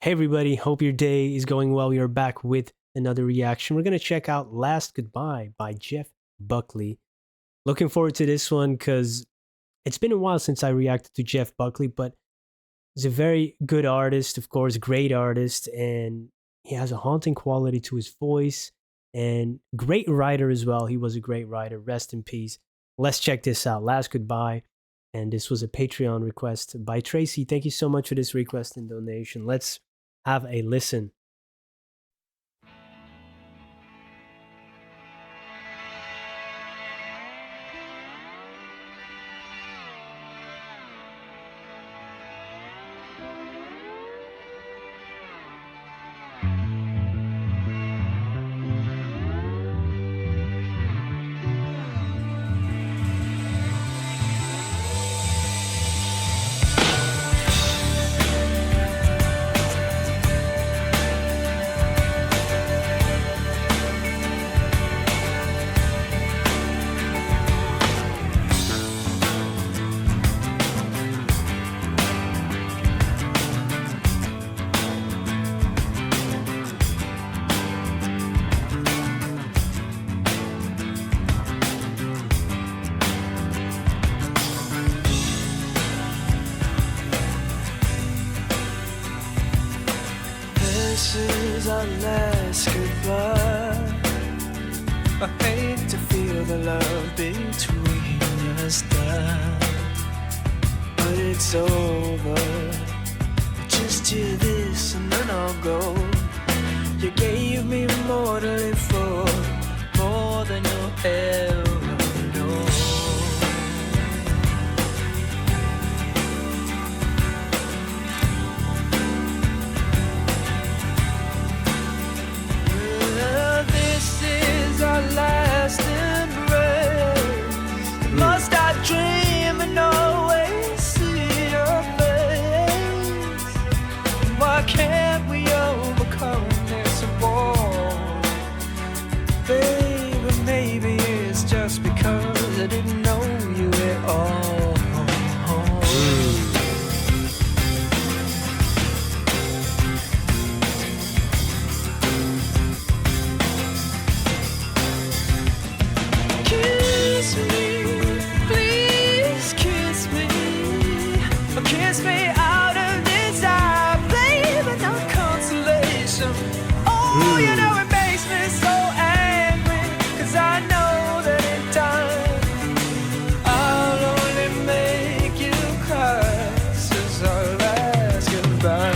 Hey everybody, hope your day is going well. We are back with another reaction. We're going to check out Last Goodbye by Jeff Buckley. Looking forward to this one because it's been a while since I reacted to Jeff Buckley, but he's a very good artist, of course, great artist, and he has a haunting quality to his voice and great writer as well. He was a great writer. Rest in peace. Let's check this out. Last Goodbye. And this was a Patreon request by Tracy. Thank you so much for this request and donation. Let's have a listen. This is our last goodbye. I hate to feel the love between us die, but it's over. Just hear this and then I'll go. You gave me more to live for, more than you'll ever know. Last embrace. Must I dream and always see your face? Why can't we overcome this war? Baby, maybe it's just because I didn't know you at all. Kiss me out of desire, baby, not consolation. Oh, you know it makes me so angry, 'cause I know that in time I'll only make you cry. This is our last goodbye.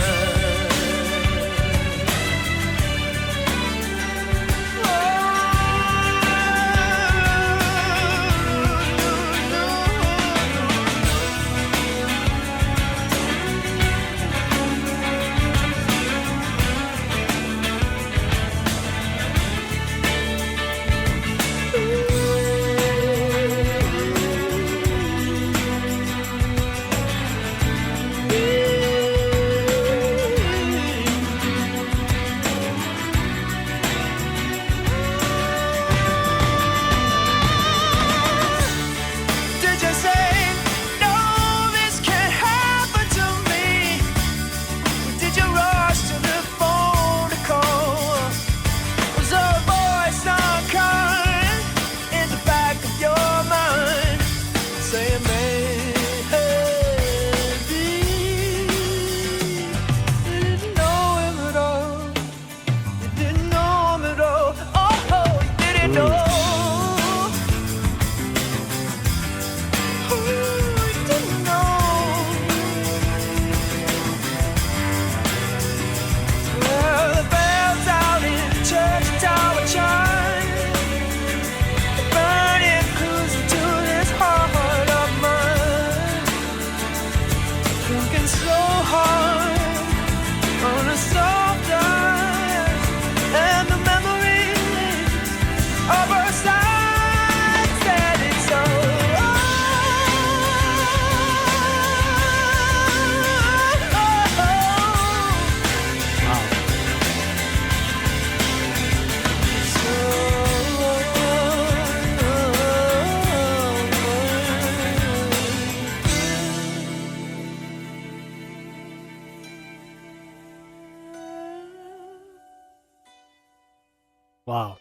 Wow,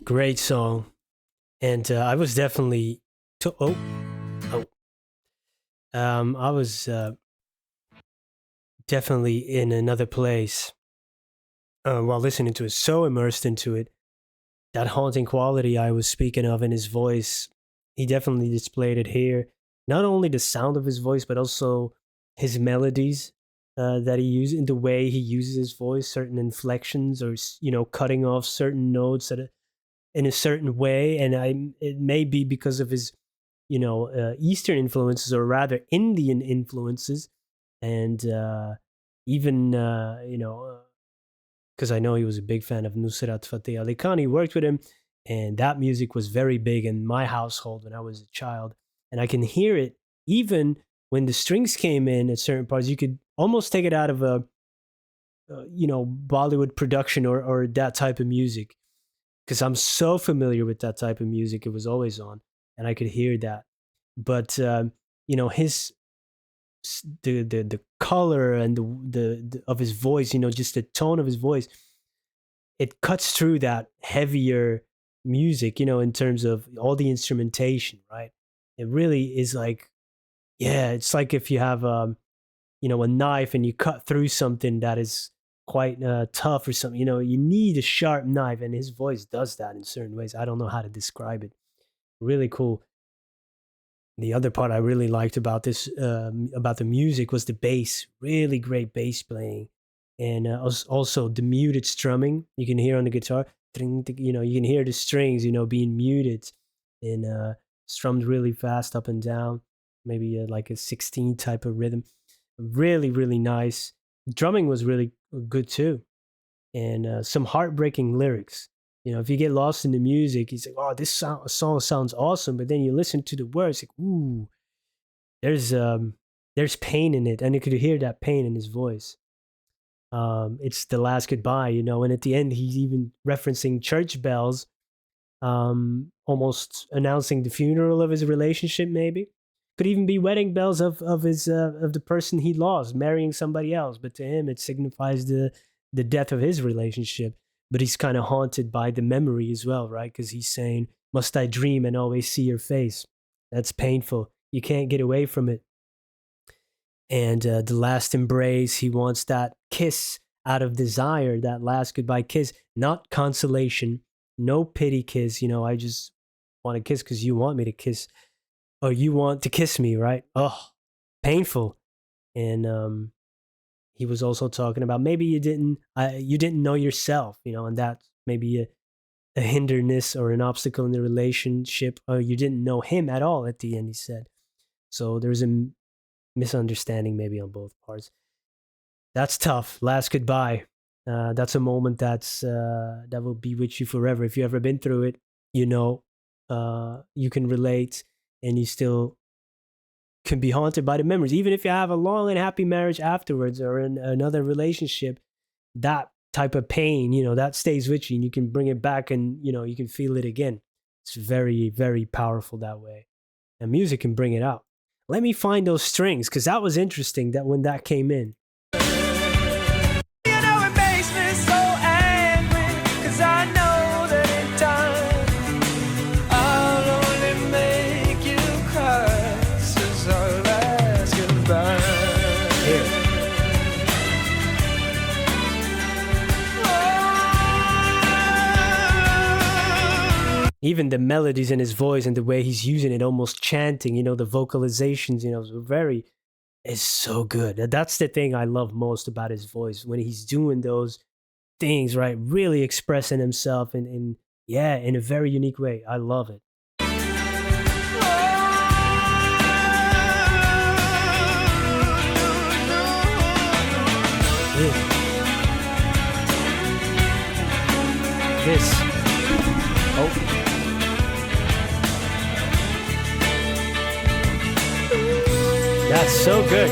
great song. And I was definitely to oh I was definitely in another place while listening to it, so immersed into it. That haunting quality I was speaking of in his voice, he definitely displayed it here. Not only the sound of his voice, but also his melodies that he uses, in the way he uses his voice, certain inflections, or cutting off certain notes in a certain way. And it may be because of his Eastern influences, or rather Indian influences, and even because I know he was a big fan of Nusrat Fateh Ali Khan. He worked with him, and that music was very big in my household when I was a child. And I can hear it even when the strings came in at certain parts. You could almost take it out of a Bollywood production, or that type of music, because I'm so familiar with that type of music. It was always on, and I could hear that. But his the color and the of his voice, just the tone of his voice, it cuts through that heavier music, in terms of all the instrumentation, right? It really is like, yeah, it's like if you have a knife and you cut through something that is quite tough or something. You need a sharp knife, and his voice does that in certain ways. I don't know how to describe it. Really cool. The other part I really liked about this, about the music, was the bass. Really great bass playing, and also the muted strumming you can hear on the guitar. You can hear the strings, being muted and strummed really fast up and down. Maybe like a 16 type of rhythm. Really, really nice. Drumming was really good too, and some heartbreaking lyrics. If you get lost in the music, he's like, "Oh, this song sounds awesome," but then you listen to the words, like, "Ooh, there's pain in it," and you could hear that pain in his voice. It's the last goodbye, and at the end, he's even referencing church bells, almost announcing the funeral of his relationship. Maybe could even be wedding bells of his of the person he lost, marrying somebody else. But to him, it signifies the death of his relationship. But he's kind of haunted by the memory as well, right? Because he's saying, "Must I dream and always see your face?" That's painful. You can't get away from it. And the last embrace, he wants that kiss out of desire, that last goodbye kiss, not consolation, no pity kiss. I just want to kiss because you want me to kiss, or you want to kiss me, right? Oh, painful. And he was also talking about, maybe you didn't know yourself, and that maybe a hinderness or an obstacle in the relationship, or you didn't know him at all at the end, he said. So there's a misunderstanding maybe on both parts. That's tough. Last goodbye. That's a moment that will be with you forever. If you ever been through it, you can relate, and you still can be haunted by the memories. Even if you have a long and happy marriage afterwards, or in another relationship, that type of pain, that stays with you, and you can bring it back, and, you can feel it again. It's very, very powerful that way. And music can bring it out. Let me find those strings, because that was interesting that when that came in. It makes me so angry, 'cause I know that in time I'll only make you cry. This is our last goodbye. Even the melodies in his voice and the way he's using it, almost chanting, the vocalizations, is so good. That's the thing I love most about his voice, when he's doing those things, right? Really expressing himself in a very unique way. I love it. This. Oh. That's so good.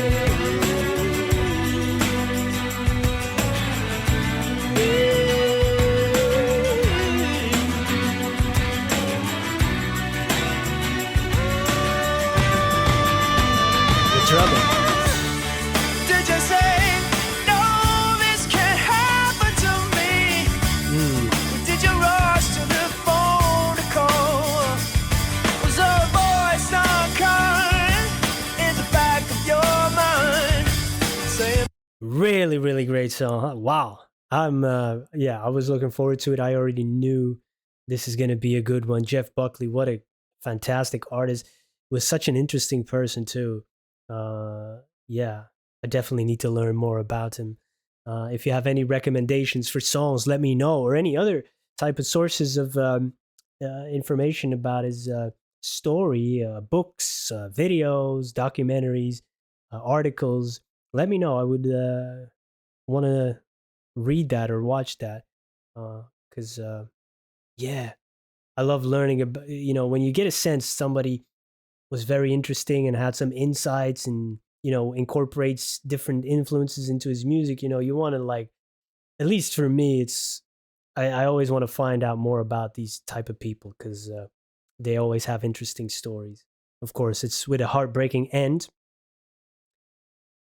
The drumming. Did you say, no, this can't happen to me? Really, really great song. Huh? Wow. I was looking forward to it. I already knew this is going to be a good one. Jeff Buckley, what a fantastic artist. Was such an interesting person too. Uh yeah, I definitely need to learn more about him. If you have any recommendations for songs, let me know, or any other type of sources of information about his story, books, videos, documentaries, articles. Let me know. I would want to read that or watch that because yeah, I love learning about, when you get a sense somebody was very interesting and had some insights and incorporates different influences into his music. You want to, like, at least for me, I always want to find out more about these type of people because they always have interesting stories. Of course, it's with a heartbreaking end,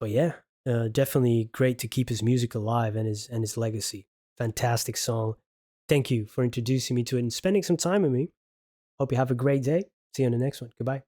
but yeah, definitely great to keep his music alive and his legacy. Fantastic song. Thank you for introducing me to it and spending some time with me. Hope you have a great day. See you on the next one. Goodbye.